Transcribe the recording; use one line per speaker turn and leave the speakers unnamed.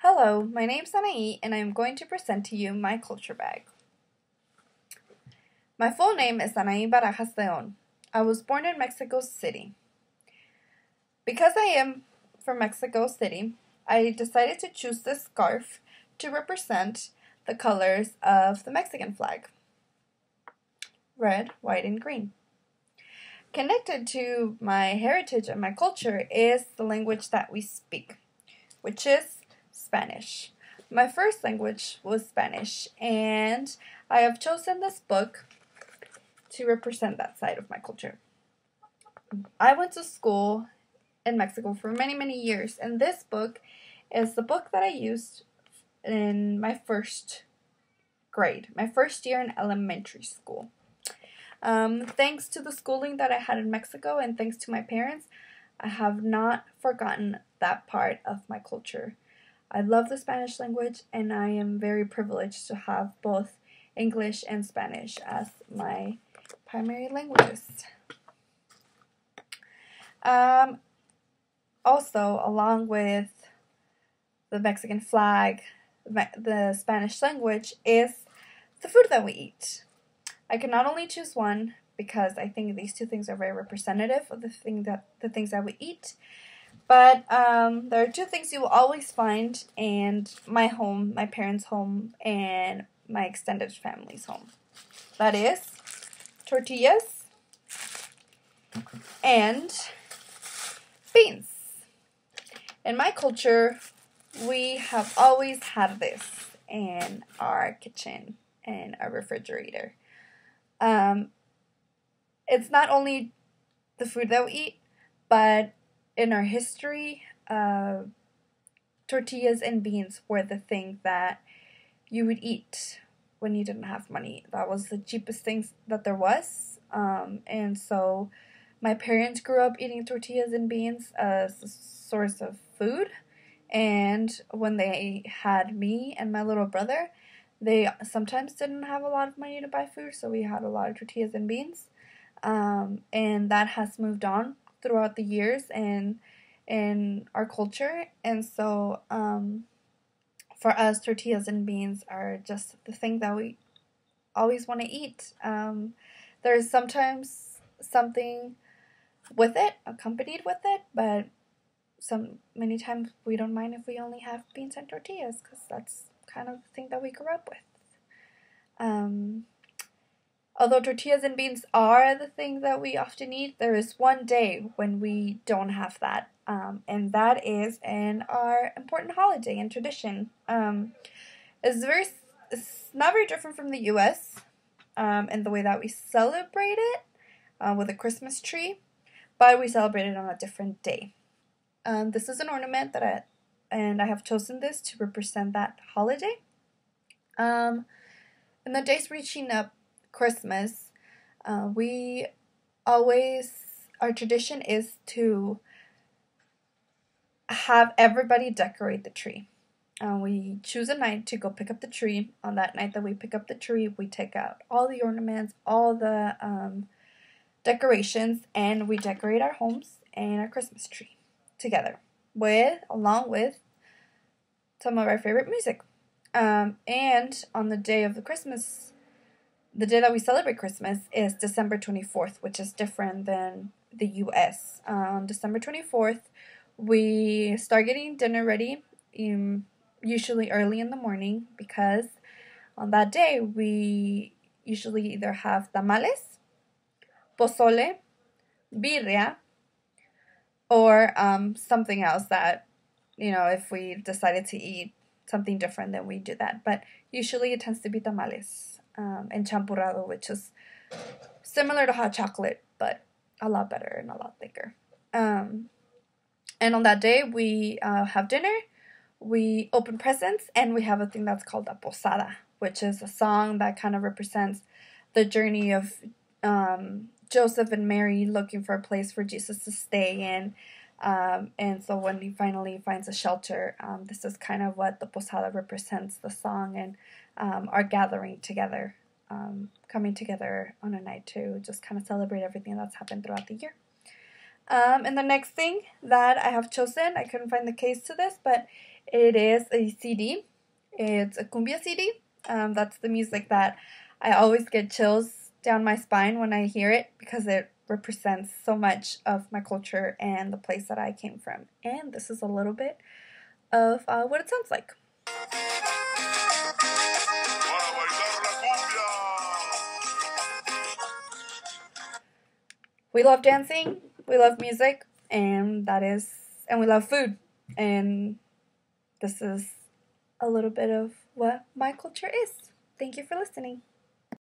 Hello, my name's Anaí, and I am going to present to you my culture bag. My full name is Anaí Barajas Leon. I was born in Mexico City. Because I am from Mexico City, I decided to choose this scarf to represent the colors of the Mexican flag: red, white, and green. Connected to my heritage and my culture is the language that we speak, which is Spanish. My first language was Spanish, and I have chosen this book to represent that side of my culture. I went to school in Mexico for many, many years, and this book is the book that I used in my first grade, my first year in elementary school. Thanks to the schooling that I had in Mexico and thanks to my parents, I have not forgotten that part of my culture. I love the Spanish language, and I am very privileged to have both English and Spanish as my primary languages. Also, along with the Mexican flag, the Spanish language is the food that we eat. I can not only choose one because I think these two things are very representative of the things that we eat, but there are two things you will always find in my home, my parents' home, and my extended family's home. That is tortillas and beans. In my culture, we have always had this in our kitchen and our refrigerator. It's not only the food that we eat, but in our history, tortillas and beans were the thing that you would eat when you didn't have money. That was the cheapest things that there was. And so my parents grew up eating tortillas and beans as a source of food. And when they had me and my little brother, they sometimes didn't have a lot of money to buy food, so we had a lot of tortillas and beans. And that has moved on throughout the years and in our culture. And so for us, tortillas and beans are just the thing that we always want to eat. There's sometimes something with it, accompanied with it, but many times we don't mind if we only have beans and tortillas, because that's kind of the thing that we grew up with. Although tortillas and beans are the thing that we often eat, there is one day when we don't have that, and that is in our important holiday and tradition. It's not very different from the U.S. In the way that we celebrate it with a Christmas tree, but we celebrate it on a different day. This is an ornament and I have chosen this to represent that holiday. In the days reaching up Christmas, our tradition is to have everybody decorate the tree. We choose a night to go pick up the tree. On that night that we pick up the tree, we take out all the ornaments, all the decorations, and we decorate our homes and our Christmas tree together, along with some of our favorite music. And on the day of the day that we celebrate Christmas is December 24th, which is different than the U.S. On December 24th, we start getting dinner ready, usually early in the morning, because on that day we usually either have tamales, pozole, birria, or something else that, if we decided to eat something different, then we do that. But usually it tends to be tamales and champurrado, which is similar to hot chocolate, but a lot better and a lot thicker. And on that day, we have dinner, we open presents, and we have a thing that's called a posada, which is a song that kind of represents the journey of Joseph and Mary looking for a place for Jesus to stay in. And so when he finally finds a shelter, this is kind of what the posada represents, the song and our gathering together, coming together on a night to just kind of celebrate everything that's happened throughout the year. And the next thing that I have chosen, I couldn't find the case to this, but It is a CD. It's a cumbia CD. That's the music that I always get chills down my spine when I hear it because it represents so much of my culture and the place that I came from. And this is a little bit of what it sounds like. We love dancing, we love music, and we love food. And this is a little bit of what my culture is. Thank you for listening.